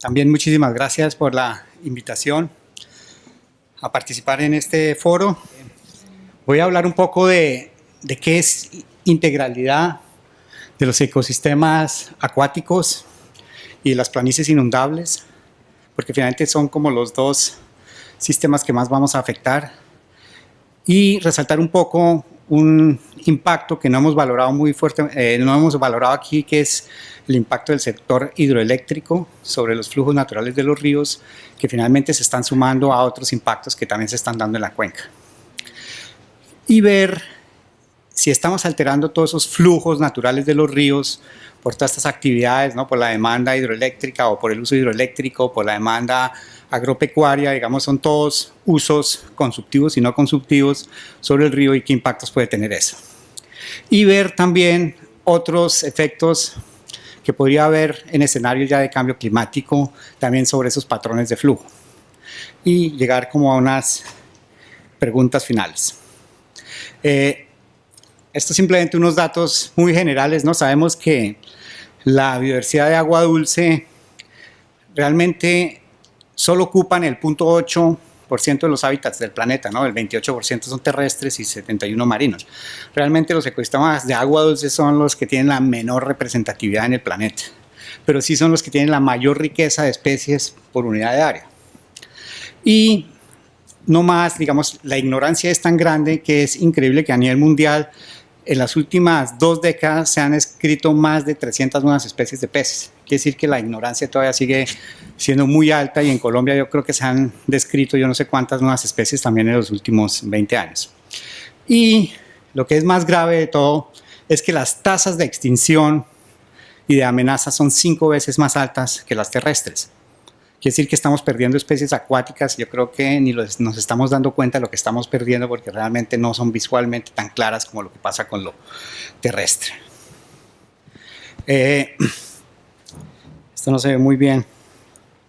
También muchísimas gracias por la invitación a participar en este foro. Voy a hablar un poco de qué es integralidad de los ecosistemas acuáticos y de las planicies inundables, porque finalmente son como los dos sistemas que más vamos a afectar, y resaltar un poco un impacto que no hemos valorado muy fuerte, no hemos valorado aquí, que es el impacto del sector hidroeléctrico sobre los flujos naturales de los ríos, que finalmente se están sumando a otros impactos que también se están dando en la cuenca. Y ver si estamos alterando todos esos flujos naturales de los ríos por todas estas actividades, ¿no? Por la demanda hidroeléctrica o por el uso hidroeléctrico, por la demanda agropecuaria, digamos, son todos usos consumptivos y no consumptivos sobre el río y qué impactos puede tener eso. Y ver también otros efectos que podría haber en escenarios ya de cambio climático, también sobre esos patrones de flujo. Y llegar como a unas preguntas finales. Esto simplemente unos datos muy generales, ¿no? Sabemos que la biodiversidad de agua dulce realmente solo ocupan el 0.8% de los hábitats del planeta, ¿no? El 28% son terrestres y 71% marinos. Realmente los ecosistemas de agua dulce son los que tienen la menor representatividad en el planeta, pero sí son los que tienen la mayor riqueza de especies por unidad de área. Y no más, digamos, la ignorancia es tan grande que es increíble que a nivel mundial en las últimas 2 décadas se han escrito más de 300 nuevas especies de peces. Quiere decir que la ignorancia todavía sigue siendo muy alta y en Colombia yo creo que se han descrito yo no sé cuántas nuevas especies también en los últimos 20 años. Y lo que es más grave de todo es que las tasas de extinción y de amenaza son 5 veces más altas que las terrestres. Quiere decir que estamos perdiendo especies acuáticas. Yo creo que ni nos estamos dando cuenta de lo que estamos perdiendo porque realmente no son visualmente tan claras como lo que pasa con lo terrestre. Esto no se ve muy bien.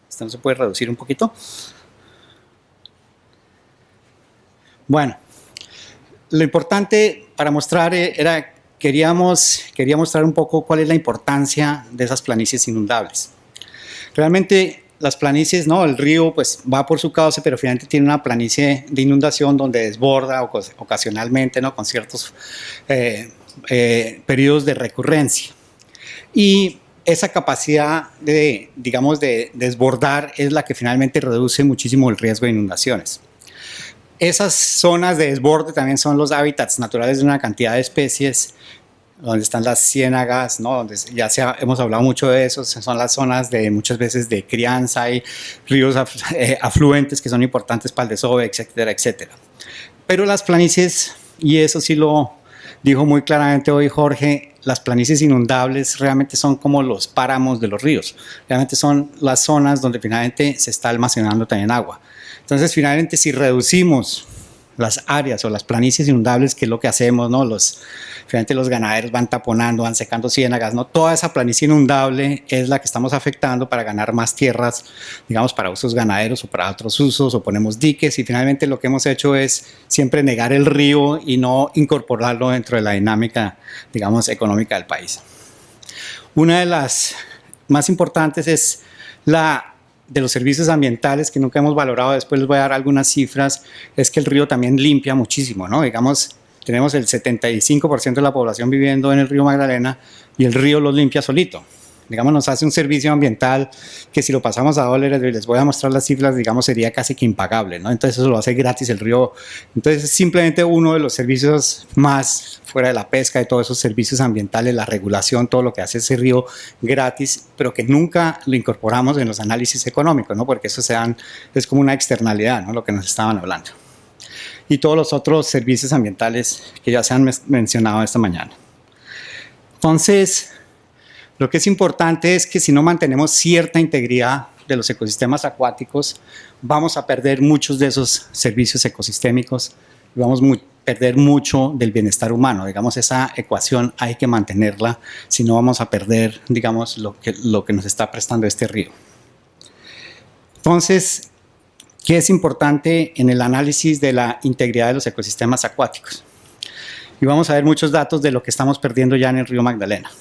Esto no se puede reducir un poquito. Bueno, lo importante para mostrar era, quería mostrar un poco cuál es la importancia de esas planicies inundables. Realmente las planicies, ¿no? El río pues va por su cauce, pero finalmente tiene una planicie de inundación donde desborda ocasionalmente, ¿no? Con ciertos periodos de recurrencia. Y esa capacidad de, digamos, de desbordar es la que finalmente reduce muchísimo el riesgo de inundaciones. Esas zonas de desborde también son los hábitats naturales de una cantidad de especies, donde están las ciénagas, ¿no? Donde ya hemos hablado mucho de eso, son las zonas de muchas veces de crianza, hay ríos afluentes que son importantes para el desove, etcétera, etcétera. Pero las planicies, y eso sí lo dijo muy claramente hoy Jorge, las planicies inundables realmente son como los páramos de los ríos, realmente son las zonas donde finalmente se está almacenando también agua. Entonces finalmente si reducimos las áreas o las planicies inundables, que es lo que hacemos, ¿no? Finalmente los ganaderos van taponando, van secando ciénagas, ¿no? Toda esa planicie inundable es la que estamos afectando para ganar más tierras, digamos, para usos ganaderos o para otros usos, o ponemos diques, y finalmente lo que hemos hecho es siempre negar el río y no incorporarlo dentro de la dinámica, digamos, económica del país. Una de las más importantes es la de los servicios ambientales que nunca hemos valorado, después les voy a dar algunas cifras, es que el río también limpia muchísimo, ¿no? Digamos, tenemos el 75% de la población viviendo en el río Magdalena y el río los limpia solito. Digamos, nos hace un servicio ambiental que si lo pasamos a dólares, les voy a mostrar las cifras, digamos, sería casi que impagable, ¿no? Entonces eso lo hace gratis el río. Entonces es simplemente uno de los servicios más fuera de la pesca, de todos esos servicios ambientales, la regulación, todo lo que hace ese río gratis, pero que nunca lo incorporamos en los análisis económicos, ¿no? Porque eso es como una externalidad, ¿no? Lo que nos estaban hablando. Y todos los otros servicios ambientales que ya se han mencionado esta mañana. Entonces, lo que es importante es que si no mantenemos cierta integridad de los ecosistemas acuáticos, vamos a perder muchos de esos servicios ecosistémicos y vamos a perder mucho del bienestar humano. Digamos, esa ecuación hay que mantenerla, si no vamos a perder, digamos, lo que nos está prestando este río. Entonces, ¿qué es importante en el análisis de la integridad de los ecosistemas acuáticos? Y vamos a ver muchos datos de lo que estamos perdiendo ya en el río Magdalena.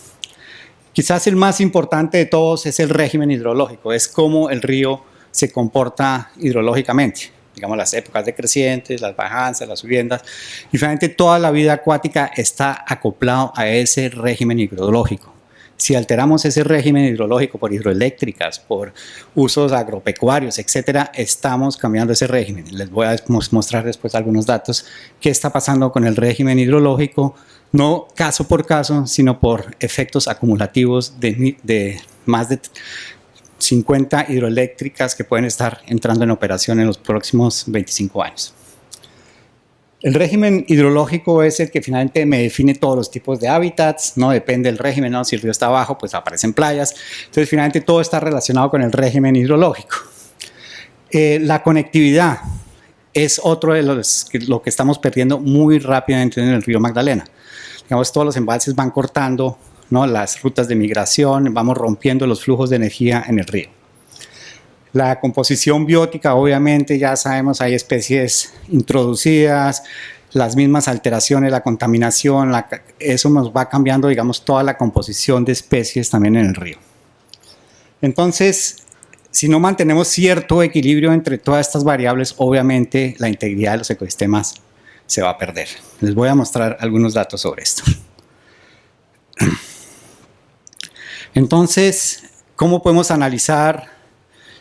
Quizás el más importante de todos es el régimen hidrológico, es cómo el río se comporta hidrológicamente, digamos las épocas decrecientes, las bajanzas, las subiendas, y finalmente toda la vida acuática está acoplado a ese régimen hidrológico. Si alteramos ese régimen hidrológico por hidroeléctricas, por usos agropecuarios, etcétera, estamos cambiando ese régimen. Les voy a mostrar después algunos datos. ¿Qué está pasando con el régimen hidrológico? No caso por caso, sino por efectos acumulativos de más de 50 hidroeléctricas que pueden estar entrando en operación en los próximos 25 años. El régimen hidrológico es el que finalmente me define todos los tipos de hábitats, no depende del régimen, ¿no? Si el río está abajo, pues aparecen playas. Entonces, finalmente todo está relacionado con el régimen hidrológico. La conectividad es otro de lo que estamos perdiendo muy rápidamente en el río Magdalena. Digamos, todos los embalses van cortando, ¿no? Las rutas de migración, vamos rompiendo los flujos de energía en el río. La composición biótica, obviamente, ya sabemos, hay especies introducidas, las mismas alteraciones, la contaminación, eso nos va cambiando, digamos, toda la composición de especies también en el río. Entonces, si no mantenemos cierto equilibrio entre todas estas variables, obviamente la integridad de los ecosistemas se va a perder. Les voy a mostrar algunos datos sobre esto. Entonces, ¿cómo podemos analizar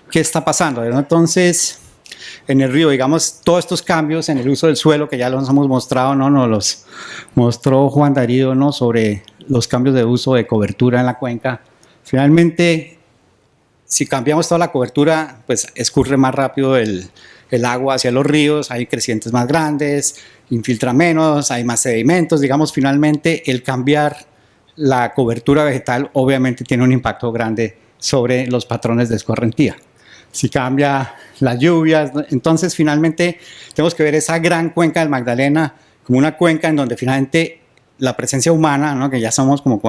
qué está pasando? Entonces, en el río, digamos, todos estos cambios en el uso del suelo que ya los hemos mostrado, ¿no? Nos los mostró Juan Darío, ¿no? Sobre los cambios de uso de cobertura en la cuenca. Finalmente, si cambiamos toda la cobertura, pues escurre más rápido el agua hacia los ríos, hay crecientes más grandes, infiltra menos, hay más sedimentos. Digamos, finalmente, el cambiar la cobertura vegetal obviamente tiene un impacto grande sobre los patrones de escorrentía. Si cambia las lluvias, entonces finalmente tenemos que ver esa gran cuenca del Magdalena como una cuenca en donde finalmente la presencia humana, ¿no? Que ya somos como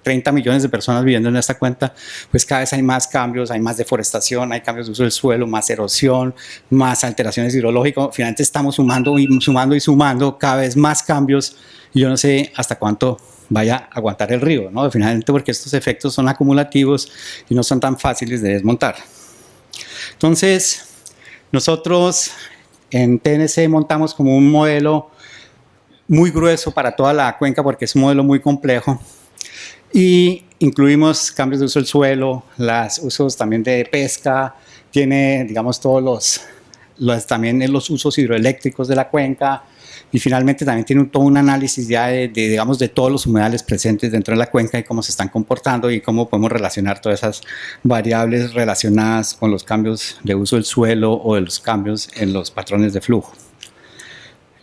30 millones de personas viviendo en esta cuenca, pues cada vez hay más cambios, hay más deforestación, hay cambios de uso del suelo, más erosión, más alteraciones hidrológicas. Finalmente estamos sumando cada vez más cambios y yo no sé hasta cuánto vaya a aguantar el río, ¿no? Finalmente, porque estos efectos son acumulativos y no son tan fáciles de desmontar. Entonces, nosotros en TNC montamos como un modelo muy grueso para toda la cuenca porque es un modelo muy complejo y incluimos cambios de uso del suelo, los usos también de pesca, tiene, digamos, todos también los usos hidroeléctricos de la cuenca y finalmente también tiene todo un análisis ya digamos, de todos los humedales presentes dentro de la cuenca y cómo se están comportando y cómo podemos relacionar todas esas variables relacionadas con los cambios de uso del suelo o de los cambios en los patrones de flujo.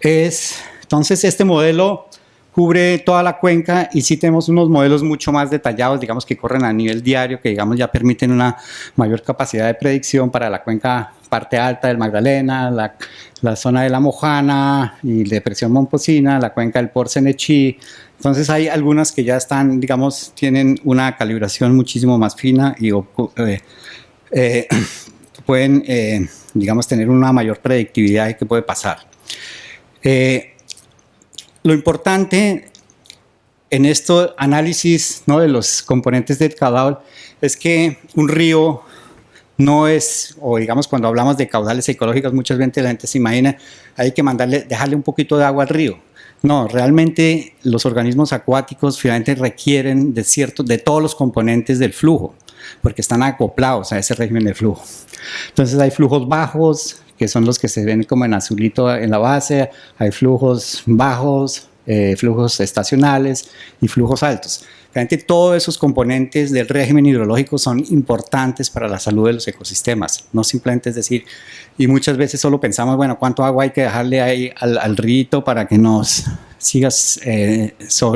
Entonces, este modelo cubre toda la cuenca y sí tenemos unos modelos mucho más detallados, digamos, que corren a nivel diario, que digamos ya permiten una mayor capacidad de predicción para la cuenca parte alta del Magdalena, la zona de la Mojana y depresión Momposina, la cuenca del Porcenechí. Entonces hay algunas que ya están, digamos, tienen una calibración muchísimo más fina y pueden, digamos, tener una mayor predictividad de qué puede pasar. Lo importante en este análisis, ¿no? De los componentes del caudal es que un río no es, o digamos cuando hablamos de caudales ecológicos, muchas veces la gente se imagina hay que dejarle un poquito de agua al río. No, realmente los organismos acuáticos finalmente requieren de todos los componentes del flujo, porque están acoplados a ese régimen de flujo. Entonces hay flujos bajos, que son los que se ven como en azulito en la base, hay flujos bajos, flujos estacionales y flujos altos. Realmente todos esos componentes del régimen hidrológico son importantes para la salud de los ecosistemas, no simplemente es decir, y muchas veces solo pensamos, bueno, ¿cuánto agua hay que dejarle ahí al río para que nos sigas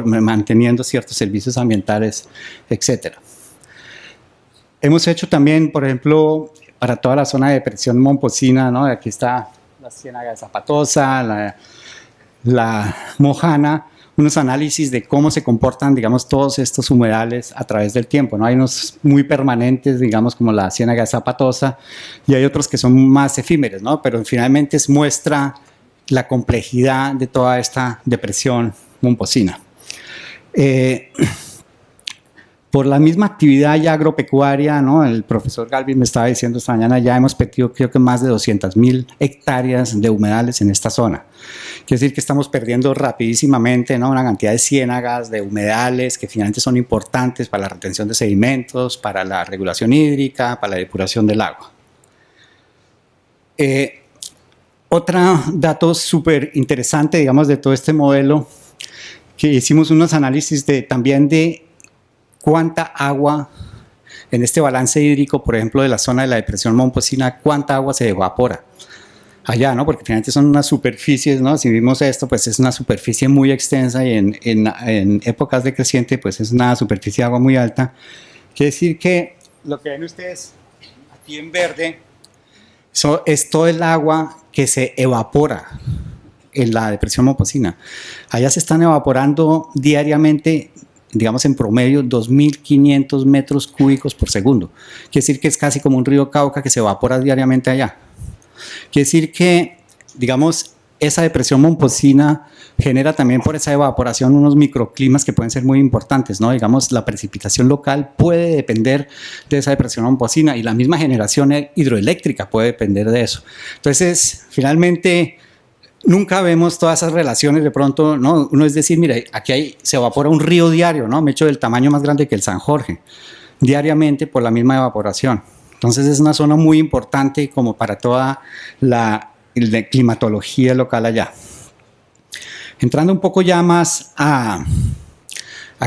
manteniendo ciertos servicios ambientales, etcétera? Hemos hecho también, por ejemplo, para toda la zona de depresión Momposina, ¿no? Aquí está la Ciénaga de Zapatosa, la Mojana, unos análisis de cómo se comportan, digamos, todos estos humedales a través del tiempo, ¿no? Hay unos muy permanentes, digamos, como la Ciénaga de Zapatosa, y hay otros que son más efímeros, ¿no? Pero finalmente muestra la complejidad de toda esta depresión momposina. Por la misma actividad ya agropecuaria, ¿no? El profesor Galvin me estaba diciendo esta mañana, ya hemos perdido creo que más de 200.000 hectáreas de humedales en esta zona. Quiere decir que estamos perdiendo rapidísimamente, ¿no? Una cantidad de ciénagas, de humedales que finalmente son importantes para la retención de sedimentos, para la regulación hídrica, para la depuración del agua. Otro dato súper interesante, digamos, de todo este modelo, que hicimos unos análisis también de cuánta agua en este balance hídrico, por ejemplo, de la zona de la depresión Momposina, cuánta agua se evapora allá, ¿no? Porque finalmente son unas superficies, ¿no? Si vimos esto, pues es una superficie muy extensa y en épocas de creciente, pues es una superficie de agua muy alta. Quiere decir que lo que ven ustedes aquí en verde es todo el agua que se evapora en la depresión Momposina. Allá se están evaporando diariamente, digamos en promedio, 2.500 metros cúbicos por segundo. Quiere decir que es casi como un río Cauca que se evapora diariamente allá. Quiere decir que, digamos, esa depresión Momposina genera también por esa evaporación unos microclimas que pueden ser muy importantes, ¿no? Digamos, la precipitación local puede depender de esa depresión Momposina y la misma generación hidroeléctrica puede depender de eso. Entonces, finalmente, nunca vemos todas esas relaciones de pronto, ¿no? Uno es decir, mira, aquí se evapora un río diario, ¿no? Me echo del tamaño más grande que el San Jorge, diariamente por la misma evaporación. Entonces es una zona muy importante como para toda la climatología local allá. Entrando un poco ya más a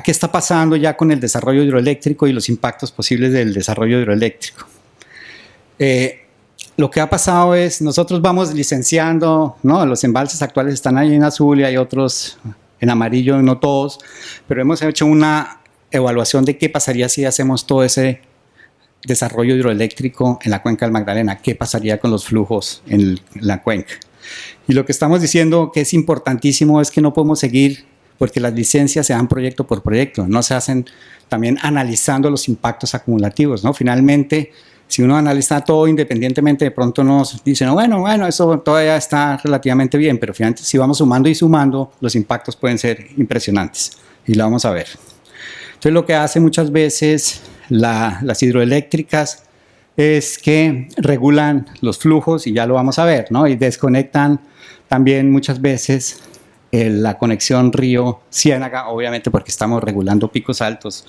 qué está pasando ya con el desarrollo hidroeléctrico y los impactos posibles del desarrollo hidroeléctrico. Lo que ha pasado es, nosotros vamos licenciando, ¿no? Los embalses actuales están ahí en azul y hay otros en amarillo, no todos, pero hemos hecho una evaluación de qué pasaría si hacemos todo ese desarrollo hidroeléctrico en la cuenca del Magdalena, qué pasaría con los flujos en la cuenca. Y lo que estamos diciendo que es importantísimo es que no podemos seguir, porque las licencias se dan proyecto por proyecto, no se hacen también analizando los impactos acumulativos, ¿no? Finalmente, si uno analiza todo independientemente, de pronto nos dicen, bueno, eso todavía está relativamente bien, pero finalmente si vamos sumando y sumando, los impactos pueden ser impresionantes, y lo vamos a ver. Entonces, lo que hace muchas veces las hidroeléctricas es que regulan los flujos, y ya lo vamos a ver, ¿no? Y desconectan también muchas veces la conexión río-ciénaga, obviamente porque estamos regulando picos altos.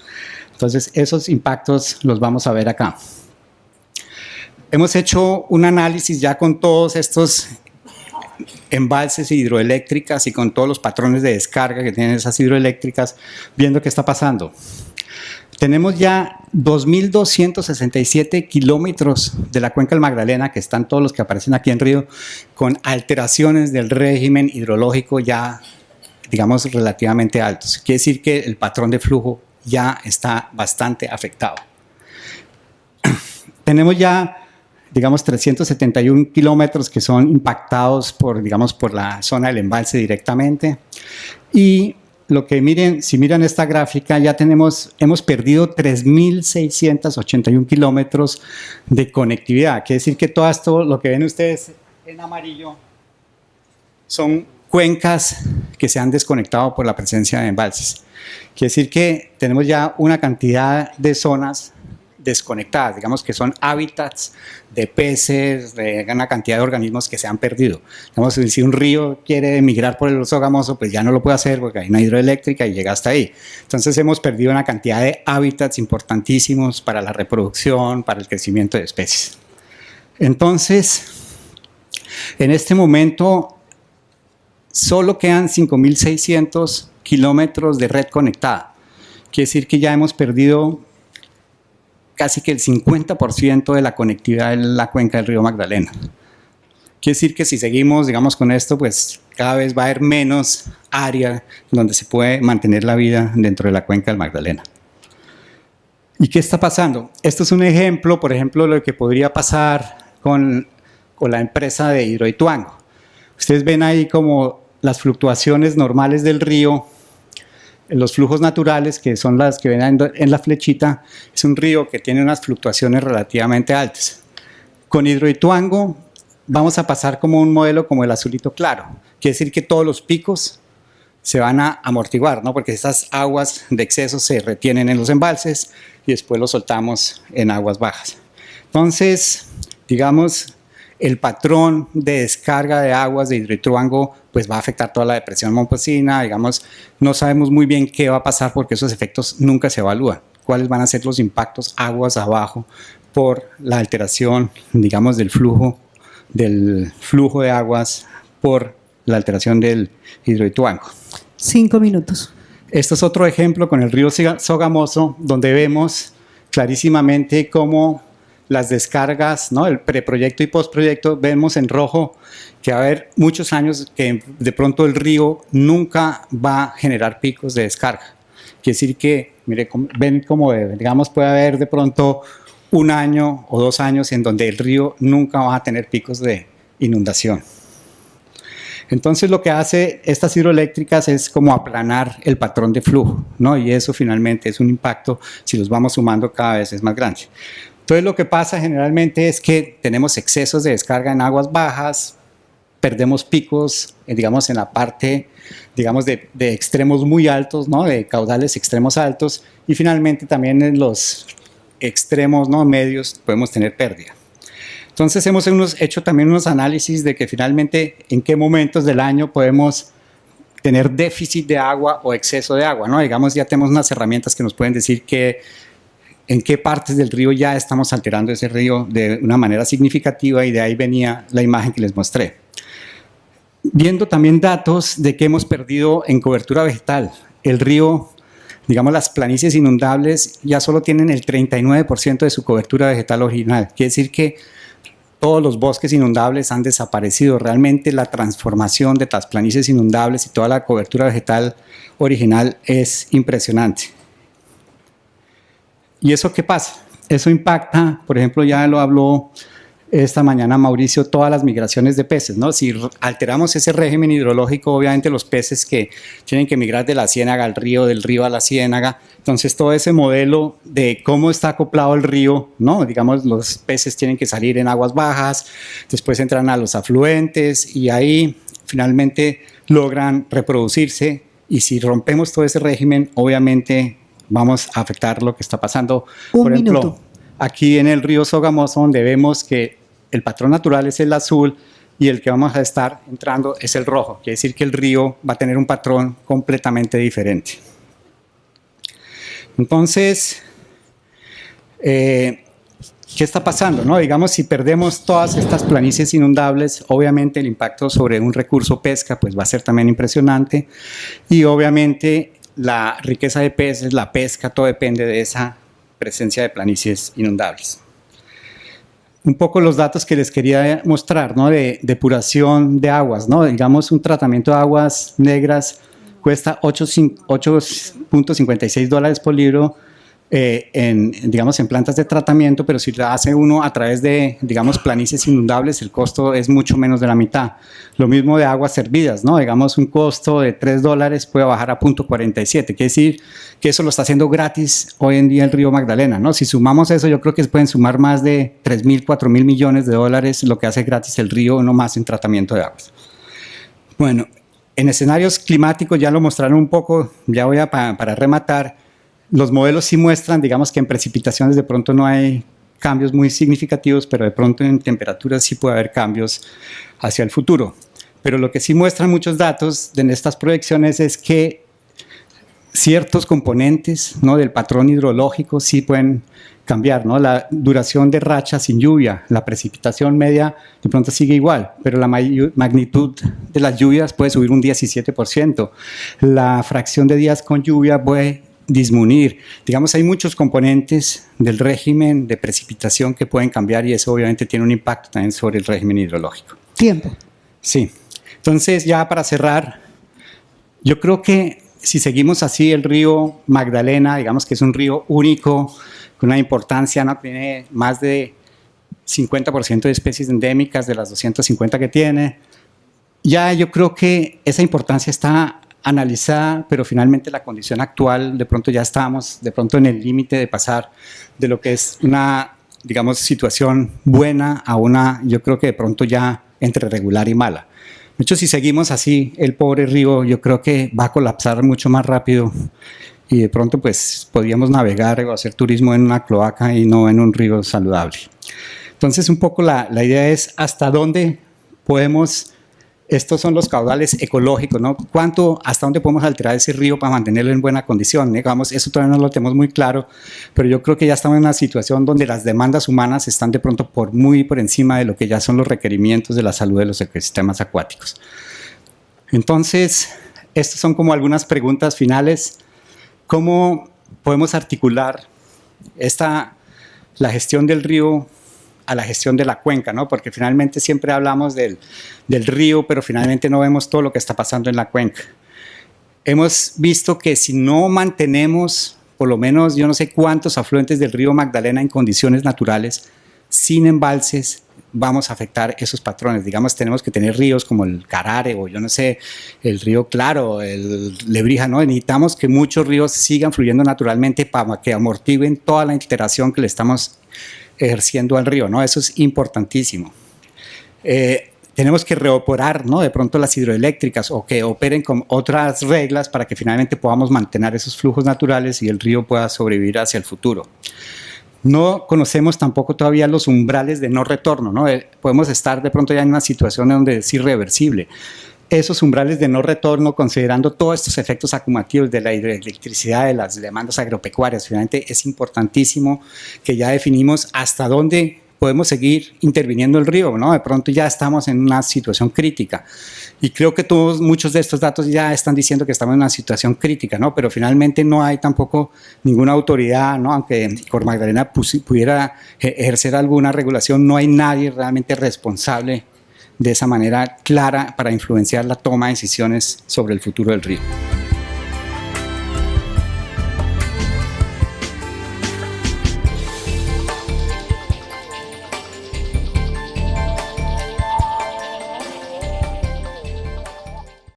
Entonces, esos impactos los vamos a ver acá. Hemos hecho un análisis ya con todos estos embalses hidroeléctricas y con todos los patrones de descarga que tienen esas hidroeléctricas, viendo qué está pasando. Tenemos ya 2.267 kilómetros de la cuenca del Magdalena, que están todos los que aparecen aquí en Río, con alteraciones del régimen hidrológico ya, digamos, relativamente altos. Quiere decir que el patrón de flujo ya está bastante afectado. Tenemos ya, digamos, 371 kilómetros que son impactados por, digamos, por la zona del embalse directamente. Y lo que miren, si miran esta gráfica, ya hemos perdido 3.681 kilómetros de conectividad. Quiere decir que todo esto, lo que ven ustedes en amarillo, son cuencas que se han desconectado por la presencia de embalses. Quiere decir que tenemos ya una cantidad de zonas desconectadas, digamos que son hábitats de peces, de una cantidad de organismos que se han perdido. Digamos, si un río quiere migrar por el Oso Gamoso, pues ya no lo puede hacer porque hay una hidroeléctrica y llega hasta ahí. Entonces hemos perdido una cantidad de hábitats importantísimos para la reproducción, para el crecimiento de especies. Entonces, en este momento, solo quedan 5.600 kilómetros de red conectada. Quiere decir que ya hemos perdido casi que el 50% de la conectividad en la cuenca del río Magdalena. Quiere decir que si seguimos, digamos, con esto, pues cada vez va a haber menos área donde se puede mantener la vida dentro de la cuenca del Magdalena. ¿Y qué está pasando? Esto es un ejemplo, por ejemplo, de lo que podría pasar con la empresa de Hidroituango. Ustedes ven ahí como las fluctuaciones normales del río, los flujos naturales, que son las que ven en la flechita, es un río que tiene unas fluctuaciones relativamente altas. Con Hidroituango vamos a pasar como un modelo como el azulito claro, quiere decir que todos los picos se van a amortiguar, ¿no? Porque estas aguas de exceso se retienen en los embalses y después los soltamos en aguas bajas. Entonces, digamos, el patrón de descarga de aguas de Hidroituango pues va a afectar toda la depresión momposina, digamos, no sabemos muy bien qué va a pasar porque esos efectos nunca se evalúan, cuáles van a ser los impactos aguas abajo por la alteración, digamos, del flujo de aguas por la alteración del Hidroituango. 5 minutos. Este es otro ejemplo con el río Sogamoso, donde vemos clarísimamente cómo las descargas, ¿no? El preproyecto y postproyecto, vemos en rojo que va a haber muchos años que de pronto el río nunca va a generar picos de descarga. Quiere decir que, mire, ven como, digamos, puede haber de pronto 1 año o 2 años en donde el río nunca va a tener picos de inundación. Entonces lo que hace estas hidroeléctricas es como aplanar el patrón de flujo, ¿no? Y eso finalmente es un impacto, si los vamos sumando cada vez es más grande. Entonces lo que pasa generalmente es que tenemos excesos de descarga en aguas bajas, perdemos picos, digamos, en la parte, digamos, de extremos muy altos, ¿no? De caudales extremos altos, y finalmente también en los extremos, ¿no? Medios podemos tener pérdida. Entonces hemos hecho también unos análisis de que finalmente en qué momentos del año podemos tener déficit de agua o exceso de agua, ¿no? Digamos, ya tenemos unas herramientas que nos pueden decir que en qué partes del río ya estamos alterando ese río de una manera significativa, y de ahí venía la imagen que les mostré. Viendo también datos de que hemos perdido en cobertura vegetal. El río, digamos, las planicies inundables ya solo tienen el 39% de su cobertura vegetal original. Quiere decir que todos los bosques inundables han desaparecido. Realmente la transformación de las planicies inundables y toda la cobertura vegetal original es impresionante. ¿Y eso qué pasa? Eso impacta, por ejemplo, ya lo habló esta mañana Mauricio, todas las migraciones de peces, ¿no? Si alteramos ese régimen hidrológico, obviamente los peces que tienen que migrar de la ciénaga al río, del río a la ciénaga, entonces todo ese modelo de cómo está acoplado el río, ¿no? Digamos, los peces tienen que salir en aguas bajas, después entran a los afluentes y ahí finalmente logran reproducirse, y si rompemos todo ese régimen, obviamente vamos a afectar lo que está pasando. Por ejemplo, aquí en el río Sogamoso, donde vemos que el patrón natural es el azul y el que vamos a estar entrando es el rojo. Quiere decir que el río va a tener un patrón completamente diferente. Entonces, ¿qué está pasando, no? Digamos, si perdemos todas estas planicies inundables, obviamente el impacto sobre un recurso pesca pues va a ser también impresionante, y obviamente la riqueza de peces, la pesca, todo depende de esa presencia de planicies inundables. Un poco los datos que les quería mostrar, ¿no? De depuración de aguas, ¿no? Digamos, un tratamiento de aguas negras cuesta $8.56 por litro digamos, en plantas de tratamiento, pero si lo hace uno a través de, digamos, planicies inundables, el costo es mucho menos de la mitad. Lo mismo de aguas servidas, ¿no? Digamos, un costo de $3 puede bajar a $0.47, quiere decir que eso lo está haciendo gratis hoy en día el río Magdalena, ¿no? Si sumamos eso, yo creo que se pueden sumar más de 3.000, 4.000 millones de dólares lo que hace gratis el río, no más en tratamiento de aguas. Bueno, en escenarios climáticos ya lo mostraron un poco, ya voy a para rematar. Los modelos sí muestran, digamos, que en precipitaciones de pronto no hay cambios muy significativos, pero de pronto en temperaturas sí puede haber cambios hacia el futuro. Pero lo que sí muestran muchos datos en estas proyecciones es que ciertos componentes, ¿no? Del patrón hidrológico sí pueden cambiar, ¿no? La duración de racha sin lluvia, la precipitación media de pronto sigue igual, pero la magnitud de las lluvias puede subir un 17%. La fracción de días con lluvia puede disminuir. Digamos, hay muchos componentes del régimen de precipitación que pueden cambiar, y eso obviamente tiene un impacto también sobre el régimen hidrológico. Tiempo. Sí. Entonces, ya para cerrar, yo creo que si seguimos así, el río Magdalena, digamos que es un río único, con una importancia, ¿no? Tiene más de 50% de especies endémicas de las 250 que tiene. Ya yo creo que esa importancia está analizada, pero finalmente la condición actual, de pronto ya estamos de pronto en el límite de pasar de lo que es una, digamos, situación buena a una, yo creo que de pronto ya entre regular y mala. De hecho, si seguimos así, el pobre río yo creo que va a colapsar mucho más rápido y de pronto pues podríamos navegar o hacer turismo en una cloaca y no en un río saludable. Entonces un poco la idea es hasta dónde podemos, estos son los caudales ecológicos, ¿no? Hasta dónde podemos alterar ese río para mantenerlo en buena condición. Digamos, eso todavía no lo tenemos muy claro, pero yo creo que ya estamos en una situación donde las demandas humanas están de pronto muy por encima de lo que ya son los requerimientos de la salud de los ecosistemas acuáticos. Entonces, estas son como algunas preguntas finales. ¿Cómo podemos articular la gestión del río a la gestión de la cuenca, ¿no? Porque finalmente siempre hablamos del río, pero finalmente no vemos todo lo que está pasando en la cuenca. Hemos visto que si no mantenemos por lo menos yo no sé cuántos afluentes del río Magdalena en condiciones naturales, sin embalses, vamos a afectar esos patrones. Digamos, tenemos que tener ríos como el Carare o yo no sé, el río Claro, el Lebrija, ¿no? Necesitamos que muchos ríos sigan fluyendo naturalmente para que amortiguen toda la alteración que le estamos ejerciendo al río, ¿no? Eso es importantísimo. Tenemos que reoperar, ¿no? De pronto las hidroeléctricas o que operen con otras reglas para que finalmente podamos mantener esos flujos naturales y el río pueda sobrevivir hacia el futuro. No conocemos tampoco todavía los umbrales de no retorno, ¿no? Podemos estar de pronto ya en una situación donde es irreversible. Esos umbrales de no retorno, considerando todos estos efectos acumulativos de la hidroelectricidad, de las demandas agropecuarias, finalmente es importantísimo que ya definimos hasta dónde podemos seguir interviniendo el río, ¿no? De pronto ya estamos en una situación crítica y creo que muchos de estos datos ya están diciendo que estamos en una situación crítica, ¿no? Pero finalmente no hay tampoco ninguna autoridad, ¿no? Aunque Cor Magdalena pudiera ejercer alguna regulación, no hay nadie realmente responsable de esa manera clara para influenciar la toma de decisiones sobre el futuro del río.